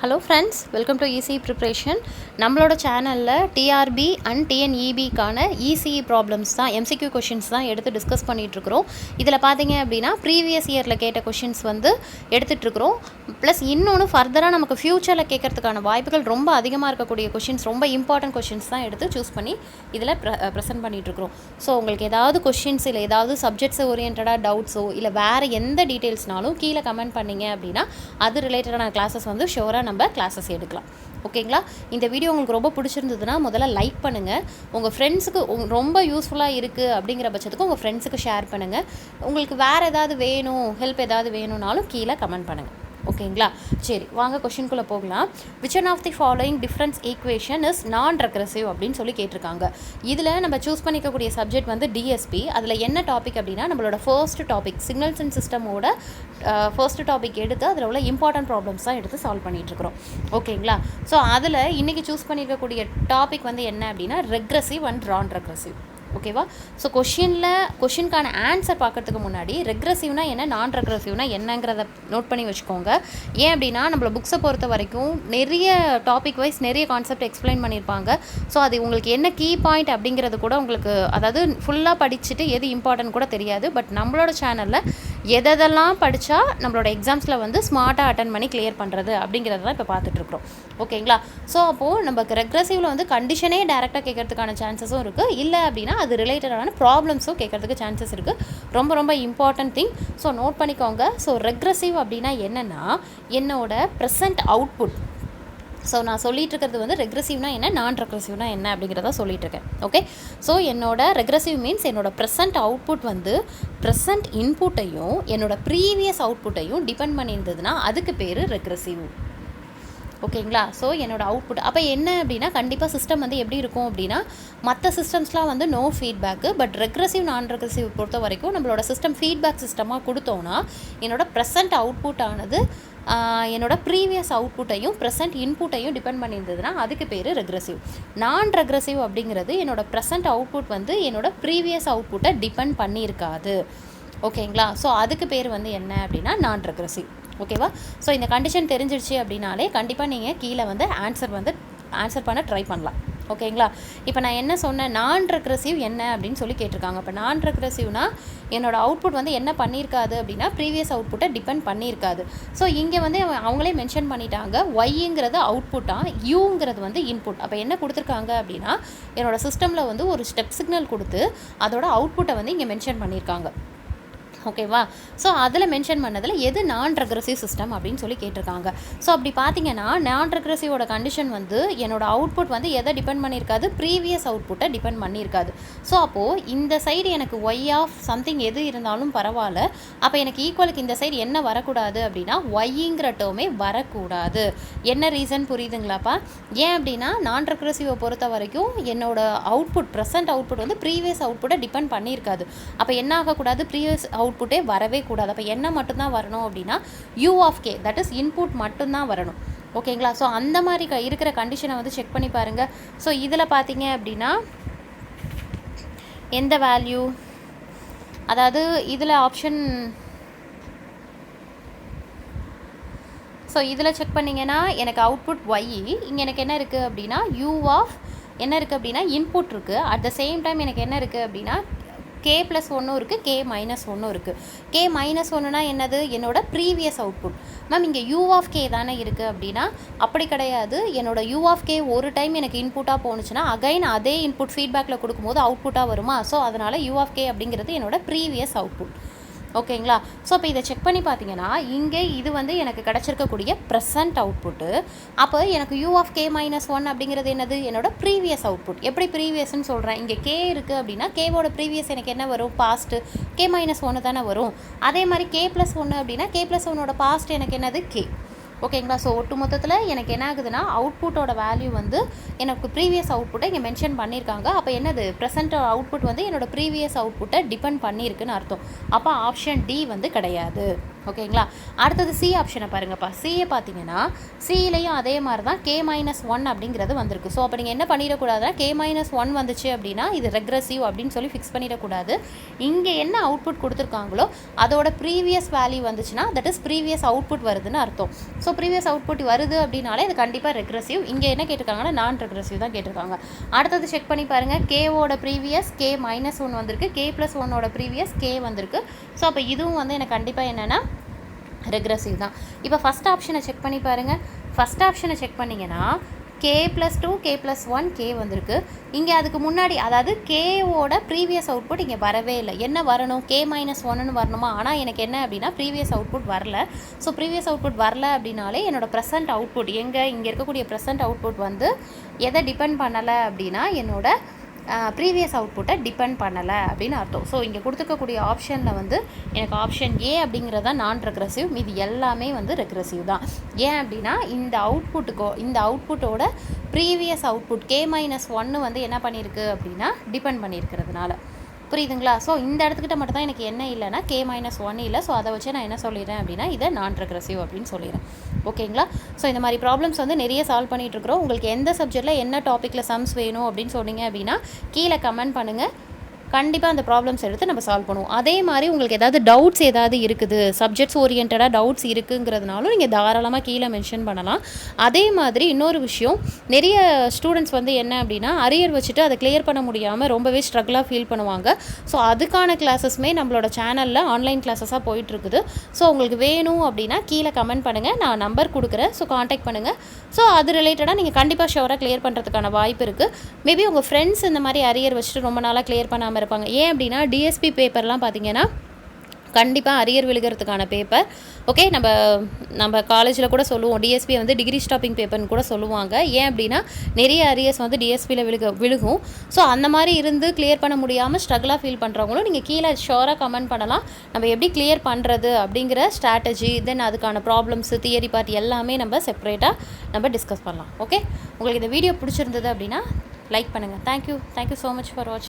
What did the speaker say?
Hello friends, welcome to ECE preparation. நம்மளோட சேனலில் TRP and டிஎன்இபிக்கான ECE problems தான் MCQ questions தான் எடுத்து டிஸ்கஸ் பண்ணிகிட்ருக்குறோம். இதில் பார்த்தீங்க அப்படின்னா ப்ரீவியஸ் இயரில் கேட்ட கொஷின்ஸ் வந்து எடுத்துகிட்ருக்குறோம். ப்ளஸ் இன்னொன்று ஃபர்தராக நமக்கு ஃப்யூச்சரில் கேட்கறதுக்கான வாய்ப்புகள் ரொம்ப அதிகமாக இருக்கக்கூடிய கொஷின்ஸ், ரொம்ப இம்பார்ட்டன்ட் கொஷின்ஸ் தான் எடுத்து சூஸ் பண்ணி இதில் ப்ரெசென்ட் பண்ணிகிட்ருக்குறோம். ஸோ உங்களுக்கு ஏதாவது கொஷின்ஸ் இல்லை ஏதாவது சப்ஜெக்ட்ஸ் ஓரியன்டாக டவுட்ஸோ இல்லை வேறு எந்த டீட்டெயில்ஸ்னாலும் கீழே கமெண்ட் பண்ணிங்க அப்படின்னா அது ரிலேட்டடான கிளாஸஸ் வந்து ஷோராக நம்ம கிளாஸஸ் எடுக்கலாம். ஓகேங்களா? இந்த வீடியோ உங்களுக்கு ரொம்ப பிடிச்சிருந்ததுன்னா முதல்ல லைக் பண்ணுங்கள். உங்கள் ஃப்ரெண்ட்ஸுக்கு ரொம்ப யூஸ்ஃபுல்லாக இருக்குது அப்படிங்கிற பட்சத்துக்கு உங்கள் ஃப்ரெண்ட்ஸுக்கு ஷேர் பண்ணுங்கள். உங்களுக்கு வேறு ஏதாவது வேணும், ஹெல்ப் ஏதாவது வேணும்னாலும் கீழே கமெண்ட் பண்ணுங்கள். ஓகேங்களா? சரி, வாங்க கொஷின்குள்ளே போகலாம். Which one of the following difference equation is non recursive அப்படின்னு சொல்லி கேட்டிருக்காங்க. இதில் நம்ம சூஸ் பண்ணிக்கக்கூடிய சப்ஜெக்ட் வந்து DSP. அதில் என்ன டாபிக் அப்படின்னா நம்மளோட ஃபர்ஸ்ட் டாபிக் சிக்னல்ஸ் அண்ட் சிஸ்டமோட ஃபர்ஸ்ட் டாபிக் எடுத்து அதில் உள்ள இம்பார்ட்டன்ட் ப்ராப்ளம்ஸ் தான் எடுத்து சால்வ் பண்ணிகிட்ருக்குறோம். ஓகேங்களா? ஸோ அதில் இன்றைக்கி சூஸ் பண்ணியிருக்கக்கூடிய டாபிக் வந்து என்ன அப்படின்னா ரெக்ரெசிவ் அண்ட் நான் ரெக்ரெசிவ். ஓகேவா? ஸோ கொஷினுக்கான ஆன்சர் பார்க்கறதுக்கு முன்னாடி ரெக்ரெசிவ்னா என்ன, நான் ரெக்ரெசிவ்னா என்னங்கிறத நோட் பண்ணி வச்சுக்கோங்க. ஏன் அப்படின்னா நம்மள புக்ஸை பொறுத்த வரைக்கும் நிறைய டாபிக் வைஸ் நிறைய கான்செப்ட் எக்ஸ்பிளைன் பண்ணியிருப்பாங்க. ஸோ அது உங்களுக்கு என்ன கீ பாயிண்ட் அப்படிங்கிறது கூட உங்களுக்கு, அதாவது ஃபுல்லாக படிச்சுட்டு எது இம்பார்ட்டன்ட் கூட தெரியாது. பட் நம்மளோட சேனலில் எதெல்லாம் படித்தா நம்மளோட எக்ஸாம்ஸில் வந்து ஸ்மார்ட்டாக அட்டன் பண்ணி கிளியர் பண்ணுறது அப்படிங்கிறத தான் இப்போ பார்த்துட்ருக்குறோம். ஓகேங்களா? ஸோ அப்போது நமக்கு ரெக்ரெசிவில் வந்து கண்டிஷனே டேரெக்டாக கேட்கறதுக்கான சான்சஸும் இருக்குது. இல்லை அப்படின்னா அது ரிலேட்டடான ப்ராப்ளம்ஸும் கேட்கறதுக்கு சான்சஸ் இருக்குது. ரொம்ப ரொம்ப இம்பார்ட்டன்ட் திங். ஸோ நோட் பண்ணிக்கோங்க. ஸோ ரெக்ரெசிவ் அப்படின்னா என்னென்னா என்னோட ப்ரெசன்ட் அவுட்புட். ஸோ நான் சொல்லிகிட்டு இருக்கிறது வந்து ரெக்ரெசிவ்னா என்ன, நான் ரெக்ரெசிவ்னா என்ன அப்படிங்கிறத சொல்லிகிட்டு இருக்கேன். ஓகே? ஸோ என்னோட ரெக்ரெசிவ் மீன்ஸ் என்னோட ப்ரெசன்ட் அவுட்புட் வந்து ப்ரெசன்ட் இன்புட்டையும் என்னோட ப்ரீவியஸ் அவுட்புட்டையும் டிபெண்ட் பண்ணியிருந்ததுன்னா அதுக்கு பேர் ரெக்ரெசிவ். ஓகேங்களா? ஸோ என்னோடய அவுட்புட் அப்போ என்ன அப்படின்னா கண்டிப்பாக சிஸ்டம் வந்து எப்படி இருக்கும் அப்படின்னா மற்ற சிஸ்டம்ஸ்லாம் வந்து நோ ஃபீட்பேக்கு. பட் ரெக்ரெசிவ் நான் ரெக்ரெசிவ் பொறுத்த வரைக்கும் நம்மளோட சிஸ்டம் ஃபீட்பேக் சிஸ்டமாக கொடுத்தோன்னா என்னோடய ப்ரெசன்ட் அவுட்புட் ஆனது என்னோட ப்ரீவியஸ் அவுட்புட்டையும் ப்ரெசன்ட் இன்புட்டையும் டிபெண்ட் பண்ணியிருந்ததுன்னா அதுக்கு பேர் ரெக்ரெசிவ். நான் ரெக்ரெசிவ் அப்படிங்கிறது என்னோட ப்ரெசன்ட் அவுட்புட் வந்து என்னோட ப்ரீவியஸ் அவுட்புட்டை டிபெண்ட் பண்ணியிருக்காது. ஓகேங்களா? ஸோ அதுக்கு பேர் வந்து என்ன அப்படின்னா நான் ரெக்ரெசிவ். ஓகேவா? ஸோ இந்த கண்டிஷன் தெரிஞ்சிடுச்சு அப்படின்னாலே கண்டிப்பாக நீங்கள் கீழே வந்து ஆன்சர் பண்ண ட்ரை பண்ணலாம். ஓகேங்களா? இப்போ நான் என்ன சொன்னேன், நான் ரெக்ரெசிவ் என்ன அப்படின்னு சொல்லி கேட்டிருக்காங்க. இப்போ நான் ரெக்ரெசிவ்னா என்னோடய அவுட்புட் வந்து என்ன பண்ணியிருக்காது அப்படின்னா ப்ரீவியஸ் அவுட்புட்டை டிபெண்ட் பண்ணியிருக்காது. ஸோ இங்கே வந்து அவங்களே மென்ஷன் பண்ணிட்டாங்க ஒய்ங்கிறது அவுட்புட்டாக, யூங்கிறது வந்து இன்புட். அப்போ என்ன கொடுத்துருக்காங்க அப்படின்னா என்னோடய சிஸ்டமில் வந்து ஒரு ஸ்டெப் சிக்னல் கொடுத்து அதோட அவுட்புட்டை வந்து இங்கே மென்ஷன் பண்ணியிருக்காங்க. ஓகேவா? ஸோ அதில் மென்ஷன் பண்ணதில் எது நான் ரெக்ரெசிவ் சிஸ்டம் அப்படின்னு சொல்லி கேட்டிருக்காங்க. ஸோ அப்படி பார்த்தீங்கன்னா நான் ரெக்ரெசிவோட கண்டிஷன் வந்து என்னோடய அவுட்புட் வந்து எதை டிபெண்ட் பண்ணியிருக்காது, ப்ரீவியஸ் அவுட்புட்டை டிபெண்ட் பண்ணியிருக்காது. ஸோ அப்போது இந்த சைடு எனக்கு ஒய் ஆஃப் சம்திங் எது இருந்தாலும் பரவாயில்ல. அப்போ எனக்கு ஈக்குவலுக்கு இந்த சைடு என்ன வரக்கூடாது அப்படின்னா ஒய்ங்கிற டேர்மே வரக்கூடாது. என்ன ரீசன் புரியுதுங்களாப்பா? ஏன் அப்படின்னா நான் ரெக்ரெசிவை பொறுத்த வரைக்கும் என்னோடய அவுட்புட் ப்ரெசன்ட் அவுட்புட் வந்து ப்ரீவியஸ் அவுட்புட்டை டிபெண்ட் பண்ணியிருக்காது. அப்போ என்ன ஆகக்கூடாது, ப்ரீவியஸ் அவுட்புட்டே வரவே கூடாது. அப்போ என்ன மட்டும்தான் வரணும் அப்படின்னா u of k, that is input மட்டும்தான் வரணும். ஓகேங்களா? ஸோ அந்த மாதிரி இருக்கிற கண்டிஷனை வந்து செக் பண்ணி பாருங்கள். ஸோ இதில் பார்த்தீங்க அப்படின்னா எந்த வேல்யூ, அதாவது இதில் ஆப்ஷன், ஸோ இதில் செக் பண்ணிங்கன்னா எனக்கு அவுட்புட் ஒய், இங்கே எனக்கு என்ன இருக்குது அப்படின்னா யூ ஆஃப் என்ன இருக்குது அப்படின்னா இன்புட் இருக்குது. அட் த சேம் டைம் எனக்கு என்ன இருக்குது அப்படின்னா கே ப்ளஸ் ஒன்றும் இருக்குது, கே மைனஸ் ஒன்றும் இருக்குது. கே மைனஸ் ஒன்றுனா என்னது, என்னோட ப்ரீவியஸ் அவுட்புட். மேம் இங்கே யூ ஆஃப் கே தானே இருக்குது அப்படின்னா அப்படி கிடையாது. என்னோட யூ ஆஃப் கே ஒரு டைம் எனக்கு இன்புட்டாக போணுச்சுன்னா அகைன் அதே இன்புட் ஃபீட்பேக்கில் கொடுக்கும்போது அவுட்புட்டாக வருமா? ஸோ அதனால் யூ ஆஃப் கே அப்படிங்கிறது என்னோட ப்ரீவியஸ் அவுட்புட். ஓகேங்களா? ஸோ இப்போ இதை செக் பண்ணி பார்த்தீங்கன்னா இங்கே இது வந்து எனக்கு கிடச்சிருக்கக்கூடிய ப்ரெசன்ட் அவுட்புட்டு. அப்போ எனக்கு u of k minus one அப்படிங்கிறது என்னது, என்னோட ப்ரீவியஸ் அவுட்புட். எப்படி ப்ரீவியஸ்ன்னு சொல்கிறேன், இங்கே கே இருக்குது அப்படின்னா கேவோட ப்ரீவியஸ் எனக்கு என்ன வரும், பாஸ்ட்டு. கே மைனஸ் ஒன்று தானே வரும். அதே மாதிரி கே ப்ளஸ் ஒன்று அப்படின்னா கே ப்ளஸ் ஒன்னோட பாஸ்ட் எனக்கு என்னது, கே. ஓகேங்களா? ஸோ ஒட்டு மொத்தத்தில் எனக்கு என்ன ஆகுதுன்னா அவுட்புட்டோட வேல்யூ வந்து எனக்கு ப்ரீவியஸ் அவுட்புட்டை இங்கே மென்ஷன் பண்ணியிருக்காங்க. அப்போ என்னது, ப்ரெசென்ட் அவுட்புட் வந்து என்னோட ப்ரீவியஸ் அவுட்புட்டை டிபெண்ட் பண்ணியிருக்குன்னு அர்த்தம். அப்போ ஆப்ஷன் டி வந்து கிடையாது. ஓகேங்களா. அடுத்தது சி ஆப்ஷனை பாருங்கப்பா. சியை பார்த்தீங்கன்னா சியிலையும் அதே மாதிரி தான் K-1 அப்படிங்கிறது வந்திருக்கு. ஸோ அப்போ நீங்கள் என்ன பண்ணிடக்கூடாதுன்னா K-1 வந்துச்சு அப்படின்னா இது ரெக்ரெசிவ் அப்படின்னு சொல்லி ஃபிக்ஸ் பண்ணிடக்கூடாது. இங்கே என்ன அவுட்புட் கொடுத்துருக்காங்களோ அதோட ப்ரீவியஸ் வேல்யூ வந்துச்சுன்னா தட் இஸ் ப்ரீவியஸ் அவுட்புட் வருதுன்னு அர்த்தம். ஸோ ப்ரீவியஸ் அவுட்புட் வருது அப்படின்னாலே இது கண்டிப்பாக ரெக்ரெசிவ். இங்கே என்ன கேட்டிருக்காங்கன்னா நான் ரெக்ரெசிவ் தான் கேட்டிருக்காங்க. அடுத்தது செக் பண்ணி பாருங்கள். கேவோட ப்ரீவியஸ் K-1 வந்திருக்கு, K+1ஓட ப்ரீவியஸ் K வந்திருக்கு. ஸோ அப்போ இதுவும் வந்து எனக்கு கண்டிப்பாக என்னென்னா ரெக்ரெசிவ் தான். இப்போ ஃபஸ்ட் ஆப்ஷனை செக் பண்ணி பாருங்கள். ஃபஸ்ட் ஆப்ஷனை செக் பண்ணிங்கன்னா K+2 K+1 K வந்திருக்கு. இங்கே அதுக்கு முன்னாடி அதாவது கேவோட ப்ரீவியஸ் அவுட்புட் இங்கே வரவே இல்லை. என்ன வரணும்? K-1ன்னு வரணுமா? ஆனால் எனக்கு என்ன அப்படின்னா ப்ரீவியஸ் அவுட்புட் வரல. ஸோ ப்ரீவியஸ் அவுட்புட் வரல அப்படின்னாலே என்னோடய ப்ரெசென்ட் அவுட்புட் இங்கே இருக்கக்கூடிய ப்ரெசென்ட் அவுட்புட் வந்து எதை டிபெண்ட் பண்ணலை அப்படின்னா என்னோட ப்ரீவியஸ் அவுட்புட்டை டிபெண்ட் பண்ணலை அப்படின்னு அர்த்தம். ஸோ இங்கே கொடுத்துருக்கக்கூடிய ஆப்ஷனில் வந்து எனக்கு ஆப்ஷன் ஏ அப்படிங்கிறது தான் நான் ரெக்ரெசிவ், மீது எல்லாமே வந்து ரெக்ரெசிவ் தான். ஏன் அப்படின்னா இந்த அவுட்புட்டோட ப்ரீவியஸ் அவுட்புட் K-1 வந்து என்ன பண்ணியிருக்கு அப்படின்னா டிபெண்ட் பண்ணியிருக்கிறதுனால. புரியுதுங்களா? ஸோ இந்த இடத்துக்கிட்ட மட்டும் தான் எனக்கு என்ன இல்லைன்னா K-1 இல்லை. ஸோ அதை வச்சு நான் என்ன சொல்லிடுறேன் அப்படின்னா இதை நான் ரெக்ரெசிவ் அப்படின்னு சொல்லிடுறேன். ஓகேங்களா? ஸோ இந்த மாதிரி ப்ராப்ளம்ஸ் வந்து நிறைய சால்வ் பண்ணிகிட்ருக்குறோம். உங்களுக்கு எந்த சப்ஜெக்ட்டில் என்ன டாப்பிக்கில் சம்ஸ் வேணும் அப்படின்னு சொன்னீங்க அப்படின்னா கீழே கமெண்ட் பண்ணுங்கள். கண்டிப்பாக அந்த ப்ராப்ளம்ஸ் எடுத்து நம்ம சால்வ் பண்ணுவோம். அதே மாதிரி உங்களுக்கு ஏதாவது டவுட்ஸ் ஏதாவது இருக்குது, சப்ஜெக்ட்ஸ் ஓரியன்டாக டவுட்ஸ் இருக்குங்கிறதுனாலும் நீங்கள் தாராளமாக கீழே மென்ஷன் பண்ணலாம். அதே மாதிரி இன்னொரு விஷயம், நிறைய ஸ்டூடெண்ட்ஸ் வந்து என்ன அப்படின்னா அரியர் வச்சுட்டு அதை கிளியர் பண்ண முடியாமல் ரொம்பவே ஸ்ட்ரகிளாக ஃபீல் பண்ணுவாங்க. ஸோ அதுக்கான கிளாஸஸ்மே நம்மளோட சேனலில் ஆன்லைன் கிளாஸஸாக போயிட்டுருக்குது. ஸோ உங்களுக்கு வேணும் அப்படின்னா கீழே கமெண்ட் பண்ணுங்கள், நான் நம்பர் கொடுக்குறேன். ஸோ காண்டாக்ட் பண்ணுங்கள். ஸோ அது ரிலேட்டடாக நீங்கள் கண்டிப்பாக ஷோராக கிளியர் பண்ணுறதுக்கான வாய்ப்பு இருக்குது. மேபி உங்கள் ஃப்ரெண்ட்ஸ் இந்த மாதிரி அரியர் வச்சுட்டு ரொம்ப நாளாக கிளியர் பண்ணாமல் இருப்பாங்க. ஏன் அப்படின்னா DSP பேப்பர்லாம் பார்த்தீங்கன்னா கண்டிப்பாக அரியர் விழுகிறதுக்கான பேப்பர். ஓகே, நம்ம காலேஜில் கூட சொல்லுவோம் DSP வந்து டிகிரி ஸ்டாப்பிங் பேப்பர்னு கூட சொல்லுவாங்க. ஏன் அப்படின்னா நிறைய அரியர்ஸ் வந்து DSPயில் விழுகும். ஸோ அந்த மாதிரி இருந்து கிளியர் பண்ண முடியாமல் ஸ்ட்ரகிளாக ஃபீல் பண்ணுறவங்களும் நீங்கள் கீழே ஷோராக கமெண்ட் பண்ணலாம். நம்ம எப்படி கிளியர் பண்ணுறது அப்படிங்கிற ஸ்ட்ராட்டஜி, தென் அதுக்கான ப்ராப்ளம்ஸு, தியரி பார்ட் எல்லாமே நம்ம செப்பரேட்டாக நம்ம டிஸ்கஸ் பண்ணலாம். ஓகே, உங்களுக்கு இந்த வீடியோ பிடிச்சிருந்தது அப்படின்னா லைக் பண்ணுங்கள். தேங்க்யூ ஸோ மச் ஃபார் வாட்சிங்.